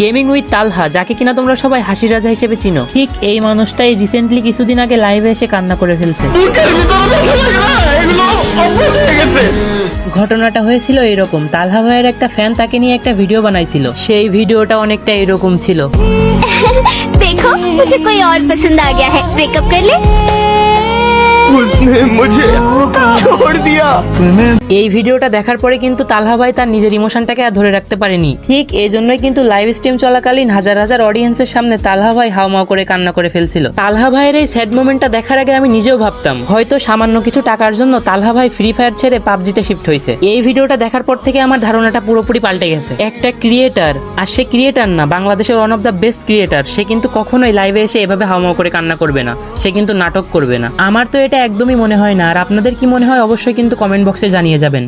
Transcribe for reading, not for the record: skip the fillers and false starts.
Gaming with তালহা, যাকে কিনা তোমরা সবাই হাসি রাজা হিসেবে চিনো, ঠিক এই মানুষটাই রিসেন্টলি কিছুদিন আগে লাইভে এসে কান্না করে ফেলছে। ঘটনাটা হয়েছিল এরকম, তালহা ভাইয়ের একটা ফ্যান তাকে নিয়ে একটা ভিডিও বানাইছিল। সেই ভিডিওটা অনেকটা এরকম ছিল। देखो मुझे कोई और पसंद आ गया है, ब्रेकअप कर ले। उसने मुझे छोड़ दिया। এই ভিডিওটা দেখার পরে কিন্তু তালহা ভাই তার নিজের ইমোশনটাকে আর ধরে রাখতে পারেনি। ঠিক এই জন্যই কিন্তু লাইভ স্ট্রিম চলাকালীন হাজার হাজার অডিয়েন্সের সামনে তালহা ভাই হাউমাউ করে কান্না করে ফেলছিল। তালহা ভাইয়ের এই স্যাড মোমেন্টটা দেখার আগে আমি নিজেও ভাবতাম হয়তো সামান্য কিছু টাকার জন্য তালহা ভাই ফ্রি ফায়ার ছেড়ে পাবজিতে শিফট হয়েছে। এই ভিডিওটা দেখার পর থেকে আমার ধারণাটা পুরোপুরি পাল্টে গেছে। একটা ক্রিয়েটার, আর সে ক্রিয়েটার না, বাংলাদেশের one of the best creator, সে কিন্তু কখনোই লাইভে এসে এভাবে হাউমাউ করে কান্না করবে না, সে কিন্তু নাটক করবে না। আমার তো এটা একদমই মনে হয় না। আর আপনাদের কি মনে হয় অবশ্যই কিন্তু কমেন্ট বক্সে জানিয়ে যাবেন।